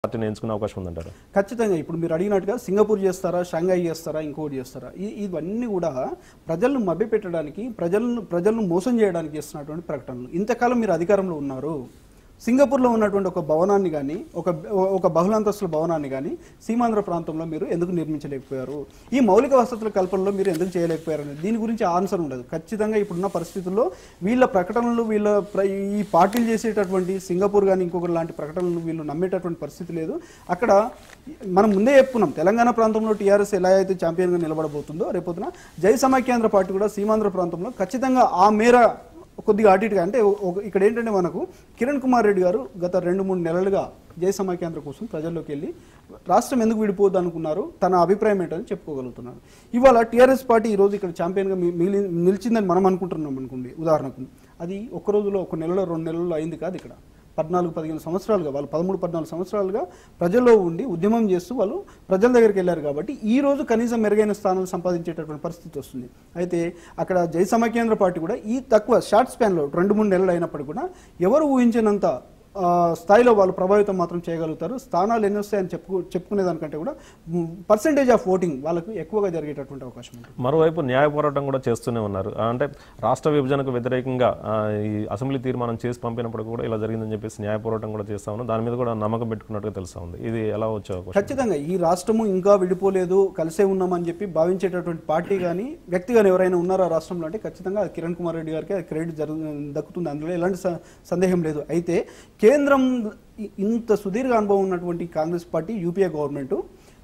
పార్టీని ఎంచుకునే అవకాశం ఉందంటారు? ఖచ్చితంగా ఇప్పుడు మీరు అడిగినట్టుగా సింగపూర్ చేస్తారా, షాంఘై చేస్తారా, ఇంకోటి చేస్తారా, ఇవన్నీ కూడా ప్రజలను మభ్యపెట్టడానికి, ప్రజలను మోసం చేయడానికి చేస్తున్నటువంటి ప్రకటనలు. ఇంతకాలం మీరు అధికారంలో ఉన్నారు, సింగపూర్లో ఉన్నటువంటి ఒక భవనాన్ని కానీ, ఒక బహుళంతస్తుల భవనాన్ని కానీ సీమాంధ్ర ప్రాంతంలో మీరు ఎందుకు నిర్మించలేకపోయారు, ఈ మౌలిక వసతుల కల్పనలో మీరు ఎందుకు చేయలేకపోయారు అనేది దీని గురించి ఆన్సర్ ఉండదు. ఖచ్చితంగా ఇప్పుడున్న పరిస్థితుల్లో వీళ్ళ ప్రకటనలు, ఈ పార్టీలు చేసేటటువంటి సింగపూర్ కానీ ఇంకొకటి లాంటి ప్రకటనలు వీళ్ళు నమ్మేటటువంటి పరిస్థితి లేదు. అక్కడ మనం ముందే చెప్పుకున్నాం, తెలంగాణ ప్రాంతంలో టీఆర్ఎస్ ఎలా అయితే ఛాంపియన్గా నిలబడబోతుందో, రేపొద్దున జై సమైక్యాంధ్ర పార్టీ కూడా సీమాంధ్ర ప్రాంతంలో ఖచ్చితంగా ఆ మేర కొద్దిగా అటుగా. అంటే ఇక్కడ ఏంటంటే మనకు కిరణ్ కుమార్ రెడ్డి గారు గత 2-3 నెలలుగా జై సమైక్యాంధ్ర కోసం ప్రజల్లోకి వెళ్ళి రాష్ట్రం ఎందుకు విడిపోద్దు అనుకున్నారు, తన అభిప్రాయం ఏంటని చెప్పుకోగలుగుతున్నారు. ఇవాళ టీఆర్ఎస్ పార్టీ ఈరోజు ఇక్కడ ఛాంపియన్గా నిలిచిందని మనం అనుకుంటున్నాం అనుకోండి. ఉదాహరణకు అది ఒక రోజులో, 1 నెలలో 2 నెలల్లో అయింది కాదు. ఇక్కడ 14-15 సంవత్సరాలుగా వాళ్ళు 13-14 సంవత్సరాలుగా ప్రజల్లో ఉండి ఉద్యమం చేస్తూ వాళ్ళు ప్రజల దగ్గరికి వెళ్ళారు. కాబట్టి ఈ రోజు కనీసం మెరుగైన స్థానాలు సంపాదించేటటువంటి పరిస్థితి వస్తుంది. అయితే అక్కడ జై సమైక్యాంధ్ర పార్టీ కూడా ఈ తక్కువ షార్ట్ స్పాన్లో 2-3 నెలలు అయినప్పటికీ కూడా ఎవరు ఊహించినంత స్థాయిలో వాళ్ళు ప్రభావితం మాత్రం చేయగలుగుతారు. స్థానాలు ఎన్ని వస్తాయని చెప్పుకునే దానికంటే కూడా పర్సెంటేజ్ ఆఫ్ ఓటింగ్ వాళ్ళకు ఎక్కువగా జరిగేటటువంటి అవకాశం ఉంటుంది. మరోవైపు న్యాయ పోరాటం కూడా చేస్తూనే ఉన్నారు. అంటే రాష్ట్ర విభజనకు వ్యతిరేకంగా ఈ అసెంబ్లీ తీర్మానం చేసి పంపినప్పుడు కూడా ఇలా జరిగిందని చెప్పేసి న్యాయ పోరాటం కూడా చేస్తా ఉన్నారు. దాని మీద కూడా నమ్మకం పెట్టుకున్నట్టుగా తెలుస్తా ఉంది. ఇది ఎలా వచ్చే అవకాశం? ఖచ్చితంగా ఈ రాష్ట్రము ఇంకా విడిపోలేదు, కలిసే ఉన్నామని చెప్పి భావించేటటువంటి పార్టీ కానీ వ్యక్తి కానీ ఎవరైనా ఉన్నారా రాష్ట్రంలో అంటే ఖచ్చితంగా కిరణ్ కుమార్ రెడ్డి గారికి క్రెడిట్ దక్కుతుంది. అందులో ఎలాంటి సందేహం లేదు. అయితే కేంద్రం ఇంత సుదీర్ఘ అనుభవం ఉన్నటువంటి కాంగ్రెస్ పార్టీ, యూపీఏ గవర్నమెంట్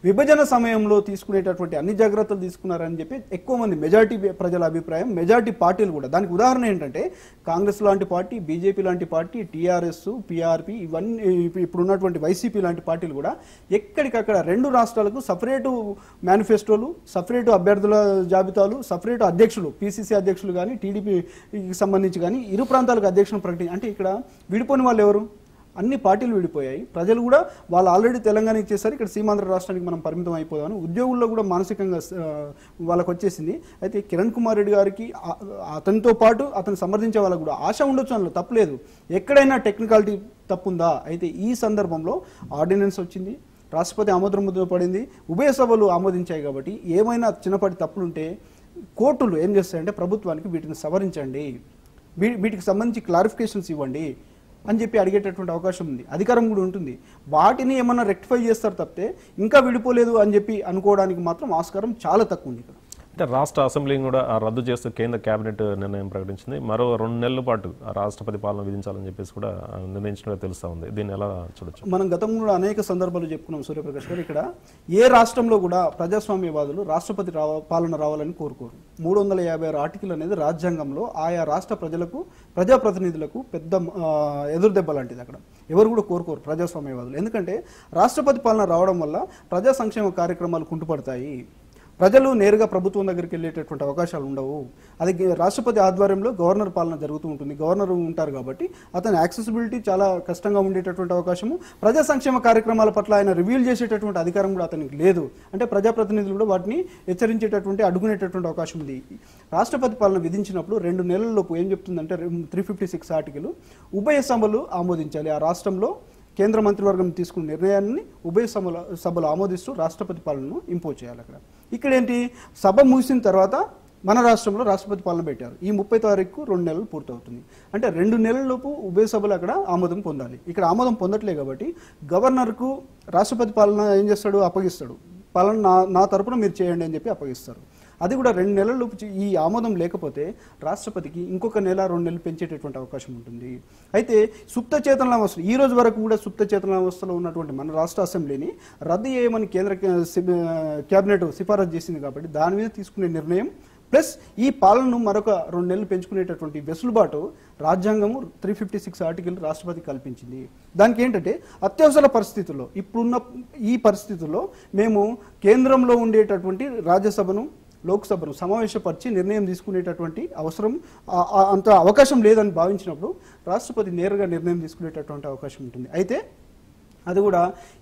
విభజన సమయంలో తీసుకునేటటువంటి అన్ని జాగ్రత్తలు తీసుకున్నారని చెప్పి ఎక్కువ మంది మెజారిటీ ప్రజల అభిప్రాయం, మెజారిటీ పార్టీలు కూడా. దానికి ఉదాహరణ ఏంటంటే కాంగ్రెస్ లాంటి పార్టీ, బీజేపీ లాంటి పార్టీ, టీఆర్ఎస్, పీఆర్పీ, ఇవన్నీ ఇప్పుడున్నటువంటి వైసీపీ లాంటి పార్టీలు కూడా ఎక్కడికక్కడ 2 రాష్ట్రాలకు సపరేటు మేనిఫెస్టోలు, సపరేటు అభ్యర్థుల జాబితాలు, సపరేటు అధ్యక్షులు, పీసీసీ అధ్యక్షులు కానీ, టీడీపీకి సంబంధించి కానీ ఇరు ప్రాంతాలకు అధ్యక్షులను ప్రకటించి, అంటే ఇక్కడ విడిపోని వాళ్ళు ఎవరు? అన్ని పార్టీలు విడిపోయాయి. ప్రజలు కూడా వాళ్ళు ఆల్రెడీ తెలంగాణ ఇచ్చేసరికి ఇక్కడ సీమాంధ్ర రాష్ట్రానికి మనం పరిమితం అయిపోదామని ఉద్యోగుల్లో కూడా మానసికంగా వాళ్ళకు వచ్చేసింది. అయితే కిరణ్ కుమార్ రెడ్డి గారికి అతనితో పాటు అతను సమర్థించే వాళ్ళకు కూడా ఆశ ఉండొచ్చు, అందులో తప్పులేదు. ఎక్కడైనా టెక్నికాలిటీ తప్పుందా? అయితే ఈ సందర్భంలో ఆర్డినెన్స్ వచ్చింది, రాష్ట్రపతి ఆమోదం ముద్ర పడింది, ఉభయ సభలు ఆమోదించాయి. కాబట్టి ఏమైనా చిన్నపాటి తప్పులుంటే కోర్టులు ఏం చేస్తాయంటే ప్రభుత్వానికి వీటిని సవరించండి, వీటికి సంబంధించి క్లారిఫికేషన్స్ ఇవ్వండి అని చెప్పి అడిగేటటువంటి అవకాశం ఉంది, అధికారం కూడా ఉంటుంది. వాటిని ఏమన్నా రెక్టిఫై చేస్తారు తప్పితే ఇంకా విడిపోలేదు అని చెప్పి అనుకోవడానికి మాత్రం ఆస్కారం చాలా తక్కువ ఉంది. ఇక్కడ అంటే రాష్ట్ర అసెంబ్లీని కూడా రద్దు చేస్తూ కేంద్ర కేబినెట్ నిర్ణయం ప్రకటించింది. మరో 2 నెలల పాటు రాష్ట్రపతి పాలన విధించాలని చెప్పేసి కూడా నిర్ణయించినట్టు తెలుస్తూ ఉంది. దీన్ని ఎలా చూడొచ్చు? మనం గతంలో కూడా అనేక సందర్భాలు చెప్పుకున్నాం సూర్యప్రకాష్ గారు. ఇక్కడ ఏ రాష్ట్రంలో కూడా ప్రజాస్వామ్యవాదులు రాష్ట్రపతి పాలన రావాలని కోరుకోరు. 356 ఆర్టికల్ అనేది రాజ్యాంగంలో ఆయా రాష్ట్ర ప్రజలకు, ప్రజాప్రతినిధులకు పెద్ద ఎదురుదెబ్బ లాంటిది. అక్కడ ఎవరు కూడా కోరుకోరు ప్రజాస్వామ్యవాదులు. ఎందుకంటే రాష్ట్రపతి పాలన రావడం వల్ల ప్రజా సంక్షేమ కార్యక్రమాలు కుంటుపడతాయి, ప్రజలు నేరుగా ప్రభుత్వం దగ్గరికి వెళ్ళేటటువంటి అవకాశాలు ఉండవు. అది రాష్ట్రపతి ఆధ్వర్యంలో గవర్నర్ పాలన జరుగుతూ ఉంటుంది, గవర్నర్ ఉంటారు కాబట్టి అతని యాక్సెసిబిలిటీ చాలా కష్టంగా ఉండేటటువంటి అవకాశము, ప్రజా సంక్షేమ కార్యక్రమాల పట్ల ఆయన రివ్యూలు చేసేటటువంటి అధికారం కూడా అతనికి లేదు. అంటే ప్రజాప్రతినిధులు కూడా వాటిని హెచ్చరించేటటువంటి, అడ్డుకునేటటువంటి అవకాశం ఉంది. రాష్ట్రపతి పాలన విధించినప్పుడు 2 నెలల్లోపు ఏం చెప్తుందంటే 356 ఆర్టికల్ ఉభయ సభలు ఆమోదించాలి. ఆ రాష్ట్రంలో కేంద్ర మంత్రివర్గం తీసుకున్న నిర్ణయాన్ని ఉభయ సభలు ఆమోదిస్తూ రాష్ట్రపతి పాలనను ఇంపోజ్ చేయాలి. ఇక్కడ ఏంటి, సభ ముగిసిన తర్వాత మన రాష్ట్రంలో రాష్ట్రపతి పాలన పెట్టారు. ఈ 30 తారీఖు 2 నెలలు పూర్తవుతుంది. అంటే 2 నెలలలోపు ఉభయ సభలు అక్కడ ఆమోదం పొందాలి. ఇక్కడ ఆమోదం పొందట్లే కాబట్టి గవర్నర్కు రాష్ట్రపతి పాలన ఏం చేస్తాడు, అప్పగిస్తాడు. పాలన నా తరపున మీరు చేయండి అని చెప్పి అప్పగిస్తారు. అది కూడా 2 నెలలలోపు ఈ ఆమోదం లేకపోతే రాష్ట్రపతికి ఇంకొక 1-2 నెలలు పెంచేటటువంటి అవకాశం ఉంటుంది. అయితే సుప్త చేతన వ్యవస్థ ఈ రోజు వరకు కూడా సుప్త చేతన వ్యవస్థలో ఉన్నటువంటి మన రాష్ట్ర అసెంబ్లీని రద్దు చేయమని కేంద్ర కేబినెట్ సిఫారసు చేసింది. కాబట్టి దాని మీద తీసుకునే నిర్ణయం ప్లస్ ఈ పాలనను మరొక 2 నెలలు పెంచుకునేటటువంటి వెసులుబాటు రాజ్యాంగము 356 ఆర్టికల్ రాష్ట్రపతి కల్పించింది. దానికి ఏంటంటే అత్యవసర పరిస్థితుల్లో, ఇప్పుడున్న ఈ పరిస్థితుల్లో మేము కేంద్రంలో ఉండేటటువంటి రాజ్యసభను, లోక్సభను సమావేశపరిచి నిర్ణయం తీసుకునేటటువంటి అవసరం, అంత అవకాశం లేదని భావించినప్పుడు రాష్ట్రపతి నేరుగా నిర్ణయం తీసుకునేటటువంటి అవకాశం ఉంటుంది. అయితే అది కూడా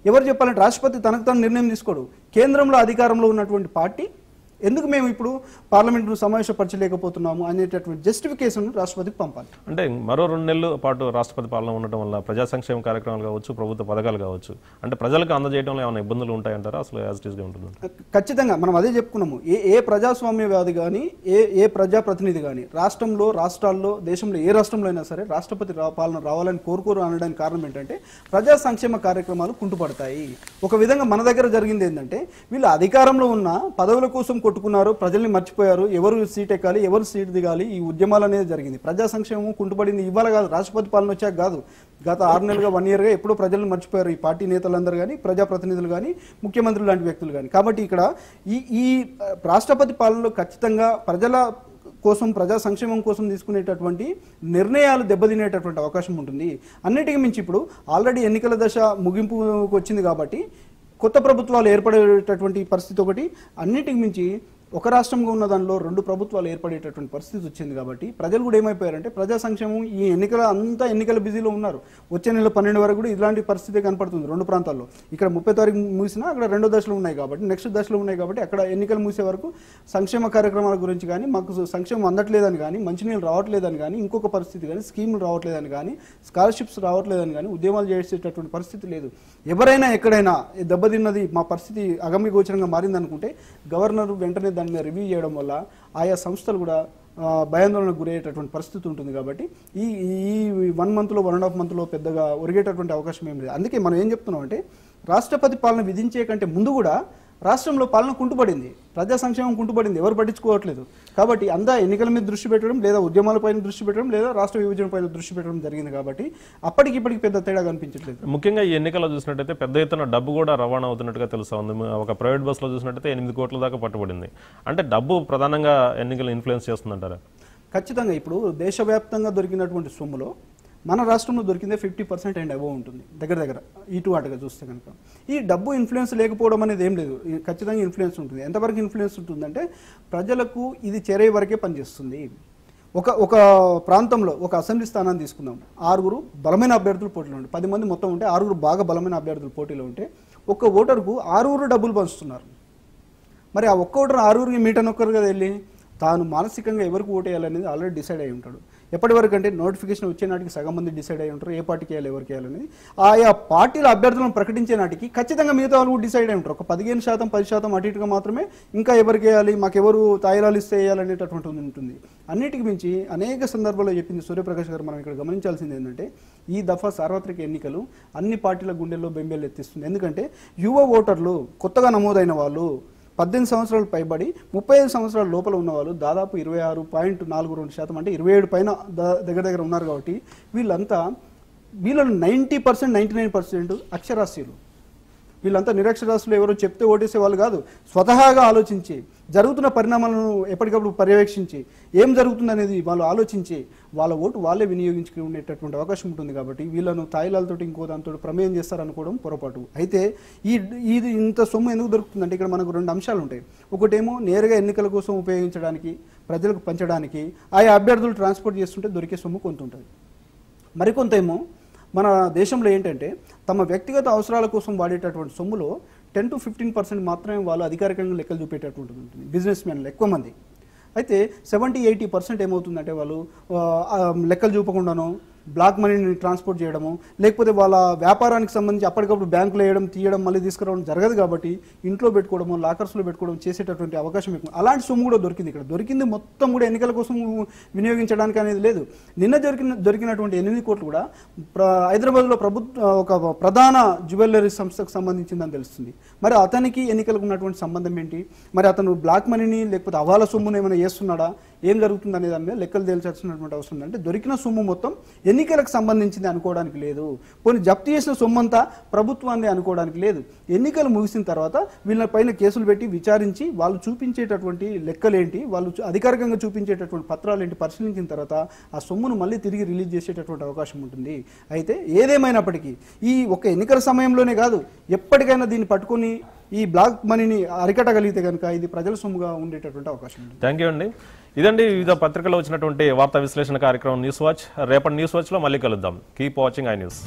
ఎవరు చెప్పాలంటే రాష్ట్రపతి తనకు తాను నిర్ణయం తీసుకోడు. కేంద్రంలో అధికారంలో ఉన్నటువంటి పార్టీ ఎందుకు మేము ఇప్పుడు పార్లమెంటు సమావేశపరచలేకపోతున్నాము అనేటటువంటి జస్టిఫికేషన్ రాష్ట్రపతికి పంపాలి. అంటే మరో 2 నెలల పాటు రాష్ట్రపతి పాలన ఉండటం వల్ల ప్రజా సంక్షేమ కార్యక్రమాలు కావచ్చు, ప్రభుత్వ పథకాలు కావచ్చు, అంటే ప్రజలకు అందజేయడంలో ఏమైనా ఇబ్బందులు ఉంటాయంటారా? అసలు యాజ్ ఇట్ ఈస్గా ఉంటుంది? ఖచ్చితంగా మనం అదే చెప్పుకున్నాము. ఏ ప్రజాస్వామ్యవాది కానీ ఏ ప్రజాప్రతినిధి కానీ రాష్ట్రాల్లో దేశంలో ఏ రాష్ట్రంలో అయినా సరే రాష్ట్రపతి పాలన రావాలని కోరుకోరు అనడానికి కారణం ఏంటంటే ప్రజా సంక్షేమ కార్యక్రమాలు కుంటుపడతాయి. ఒక విధంగా మన దగ్గర జరిగింది ఏంటంటే వీళ్ళు అధికారంలో ఉన్న పదవుల కోసం కొట్టుకున్నారు, ప్రజల్ని మర్చిపోయారు, ఎవరు సీట్ ఎక్కాలి ఎవరు సీట్ దిగాలి, ఈ ఉద్యమాలు అనేది జరిగింది. ప్రజా సంక్షేమం కుంటుపడింది ఇవాళ కాదు, రాష్ట్రపతి పాలన వచ్చాక కాదు, గత 6 నెలలుగా 1 ఇయర్గా ఎప్పుడో ప్రజలను మర్చిపోయారు ఈ పార్టీ నేతలందరూ కానీ, ప్రజాప్రతినిధులు కానీ, ముఖ్యమంత్రులు లాంటి వ్యక్తులు కానీ. కాబట్టి ఇక్కడ ఈ రాష్ట్రపతి పాలనలో ఖచ్చితంగా ప్రజల కోసం ప్రజా సంక్షేమం కోసం తీసుకునేటటువంటి నిర్ణయాలు దెబ్బతినేటటువంటి అవకాశం ఉంటుంది. అన్నిటికీ మించి ఇప్పుడు ఆల్రెడీ ఎన్నికల దశ ముగింపుకు వచ్చింది కాబట్టి కొత్త ప్రభుత్వాలు ఏర్పడేటటువంటి పరిస్థితి ఒకటి, అన్నిటికి మించి ఒక రాష్ట్రంగా ఉన్న దానిలో 2 ప్రభుత్వాలు ఏర్పడేటటువంటి పరిస్థితి వచ్చింది. కాబట్టి ప్రజలు కూడా ఏమైపోయారంటే ప్రజా సంక్షేమం ఈ ఎన్నికల బిజీలో ఉన్నారు. వచ్చే నెల 12 వరకు కూడా ఇలాంటి పరిస్థితి కనపడుతుంది 2 ప్రాంతాల్లో. ఇక్కడ 30 తారీఖు ముగిసినా అక్కడ 2వ దశలో ఉన్నాయి కాబట్టి, నెక్స్ట్ దశలో ఉన్నాయి కాబట్టి అక్కడ ఎన్నికలు ముగిసే వరకు సంక్షేమ కార్యక్రమాల గురించి కానీ, మాకు సంక్షేమం అందట్లేదని కానీ, మంచినీళ్ళు రావట్లేదని కానీ, ఇంకొక పరిస్థితి కానీ, స్కీములు రావట్లేదని కానీ, స్కాలర్షిప్స్ రావట్లేదని కానీ ఉద్యమాలు చేసేటటువంటి పరిస్థితి లేదు. ఎవరైనా ఎక్కడైనా దెబ్బతిన్నది మా పరిస్థితి అగమ్య గోచరంగా మారిందనుకుంటే గవర్నర్ వెంటనే దాన్ని రివ్యూ చేయడం వల్ల ఆయా సంస్థలు కూడా భయాందోళనకు గురయ్యేటటువంటి పరిస్థితి ఉంటుంది. కాబట్టి ఈ 1 మంత్లో 1.5 మంత్లో పెద్దగా ఒరిగేటటువంటి అవకాశం ఏం లేదు. అందుకే మనం ఏం చెప్తున్నాం అంటే రాష్ట్రపతి పాలన విధించే కంటే ముందు కూడా రాష్ట్రంలో పాలన కుంటుపడింది, ప్రజా సంక్షేమం కుంటుపడింది, ఎవరు పట్టించుకోవట్లేదు. కాబట్టి అంతా ఎన్నికల మీద దృష్టి పెట్టడం, లేదా ఉద్యమాలపైన దృష్టి పెట్టడం, లేదా రాష్ట్ర విభజనపైన దృష్టి పెట్టడం జరిగింది. కాబట్టి ఇప్పటికి పెద్ద తేడా కనిపించట్లేదు. ముఖ్యంగా ఈ ఎన్నికల్లో చూసినట్టయితే పెద్ద ఎత్తున డబ్బు కూడా రవాణా అవుతున్నట్టుగా తెలుసా ఉంది. ఒక ప్రైవేట్ బస్సులో చూసినట్టయితే 8 కోట్ల దాకా పట్టుబడింది. అంటే డబ్బు ప్రధానంగా ఎన్నికలు ఇన్ఫ్లుయెన్స్ చేస్తుందంటారా? ఖచ్చితంగా. ఇప్పుడు దేశవ్యాప్తంగా దొరికినటువంటి సొమ్ములో మన రాష్ట్రంలో దొరికిందే 50% అండ్ అబోవ్ ఉంటుంది దగ్గర ఇటు అటుగా చూస్తే కనుక. ఈ డబ్బు ఇన్ఫ్లుయెన్స్ లేకపోవడం అనేది ఏం లేదు, ఖచ్చితంగా ఇన్ఫ్లుయెన్స్ ఉంటుంది. ఎంతవరకు ఇన్ఫ్లుయెన్స్ ఉంటుందంటే ప్రజలకు ఇది చేరే వరకే పనిచేస్తుంది. ఒక ప్రాంతంలో ఒక అసెంబ్లీ స్థానాన్ని తీసుకుందాం, 6 బలమైన అభ్యర్థులు పోటీలో ఉంటే, 10 మంది మొత్తం ఉంటే 6 బాగా బలమైన అభ్యర్థులు పోటీలో ఉంటే ఒక్క ఓటర్కు 6 డబ్బులు పంచుతున్నారు. మరి ఆ ఒక్క ఓటర్ 6 మీటనొక్కరుగా వెళ్ళి తాను మానసికంగా ఎవరికి ఓటేయాలనేది ఆల్రెడీ డిసైడ్ అయి ఉంటాడు. ఎప్పటి వరకు అంటే నోటిఫికేషన్ వచ్చే నాటికి సగం మంది డిసైడ్ అయి ఉంటారు ఏ పార్టీకి వేయాలి ఎవరికి వేయాలనేది. ఆయా పార్టీల అభ్యర్థులను ప్రకటించే నాటికి ఖచ్చితంగా మిగతా వాళ్ళు కూడా డిసైడ్ అయి ఉంటారు. ఒక 15% 10% అటు ఇటుగా మాత్రమే ఇంకా ఎవరికి వేయాలి, మాకెవరు తాయిలాలు ఇస్తే వేయాలనేటటువంటి ఉంటుంది. అన్నిటికి మించి అనేక సందర్భాల్లో చెప్పింది సూర్యప్రకాష్ గారు. మనం ఇక్కడ గమనించాల్సింది ఏంటంటే ఈ దఫా సార్వత్రిక ఎన్నికలు అన్ని పార్టీల గుండెల్లో బెంబేలు ఎత్తిస్తుంది. ఎందుకంటే యువ ఓటర్లు, కొత్తగా నమోదైన వాళ్ళు, 18 సంవత్సరాలు పైబడి 35 సంవత్సరాల లోపల ఉన్నవాళ్ళు దాదాపు 26.42% అంటే 27 పైన దగ్గర ఉన్నారు. కాబట్టి వీళ్ళలో 90% 99% అక్షరాస్యులు. వీళ్ళంతా నిరక్షరాస్యులు, ఎవరో చెప్తే ఓటేసే వాళ్ళు కాదు. స్వతహాగా ఆలోచించి జరుగుతున్న పరిణామాలను ఎప్పటికప్పుడు పర్యవేక్షించి ఏం జరుగుతుంది అనేది వాళ్ళు ఆలోచించి వాళ్ళ ఓటు వాళ్ళే వినియోగించుకునేటటువంటి అవకాశం ఉంటుంది. కాబట్టి వీళ్ళను తాయిలాలతో ఇంకో దాంతో ప్రమేయం చేస్తారనుకోవడం పొరపాటు. అయితే ఇది ఇంత సొమ్ము ఎందుకు దొరుకుతుందంటే ఇక్కడ మనకు 2 అంశాలు ఉంటాయి. ఒకటేమో నేరుగా ఎన్నికల కోసం ఉపయోగించడానికి, ప్రజలకు పంచడానికి ఆయా అభ్యర్థులు ట్రాన్స్పోర్ట్ చేస్తుంటే దొరికే సొమ్ము కొంత ఉంటుంది. మరికొంత ఏమో మన దేశంలో ఏంటంటే తమ వ్యక్తిగత అవసరాల కోసం వాడేటటువంటి సొమ్ములో 10 to 15% మాత్రమే వాళ్ళు అధికారికంగా లెక్కలు చూపేటటువంటి ఉంటుంది బిజినెస్ మ్యాన్లు ఎక్కువ మంది. అయితే 70-80% ఏమవుతుందంటే వాళ్ళు లెక్కలు చూపకుండానో బ్లాక్ మనీని ట్రాన్స్పోర్ట్ చేయడము, లేకపోతే వాళ్ళ వ్యాపారానికి సంబంధించి అప్పటికప్పుడు బ్యాంకులో వేయడం, తీయడం, మళ్ళీ తీసుకురావడం జరగదు. కాబట్టి ఇంట్లో పెట్టుకోవడము, లాకర్స్లో పెట్టుకోవడం చేసేటటువంటి అవకాశం ఎక్కువ. అలాంటి సొమ్ము కూడా దొరికింది. ఇక్కడ దొరికింది మొత్తం కూడా ఎన్నికల కోసం వినియోగించడానికి అనేది లేదు. నిన్న దొరికినటువంటి 8 కోట్లు కూడా హైదరాబాద్లో ఒక ప్రధాన జ్యువెలరీ సంస్థకు సంబంధించిందని తెలుస్తుంది. మరి అతనికి ఎన్నికలకు ఉన్నటువంటి సంబంధం ఏంటి? మరి అతను బ్లాక్ మనీని లేకపోతే అవాల సొమ్మును ఏమైనా చేస్తున్నాడా, ఏం జరుగుతుంది అనే దాని మీద లెక్కలు తేల్చాల్సినటువంటి అవసరం ఉంది. అంటే దొరికిన సొమ్ము మొత్తం ఎన్నికలకు సంబంధించింది అనుకోవడానికి లేదు. పోనీ జప్తు చేసిన సొమ్మంతా ప్రభుత్వాన్ని అనుకోవడానికి లేదు. ఎన్నికలు ముగిసిన తర్వాత వీళ్ళ పైన కేసులు పెట్టి విచారించి వాళ్ళు చూపించేటటువంటి లెక్కలేంటి, వాళ్ళు అధికారికంగా చూపించేటటువంటి పత్రాలు ఏంటి పరిశీలించిన తర్వాత ఆ సొమ్మును మళ్ళీ తిరిగి రిలీజ్ చేసేటటువంటి అవకాశం ఉంటుంది. అయితే ఏదేమైనప్పటికీ ఈ ఒక ఎన్నికల సమయంలోనే కాదు, ఎప్పటికైనా దీన్ని పట్టుకొని ఈ బ్లాక్ మనీని అరికట్టగలిగితే కనుక ఇది ప్రజల సొమ్ముగా ఉండేటటువంటి అవకాశం ఉంది. థ్యాంక్ యూ అండి. ఇదండి వివిధ పత్రికల్లో వచ్చినటువంటి వార్తా విశ్లేషణ కార్యక్రమం న్యూస్ వాచ్. రేపటి న్యూస్ వాచ్లో మళ్ళీ కలుద్దాం. Keep watching I news.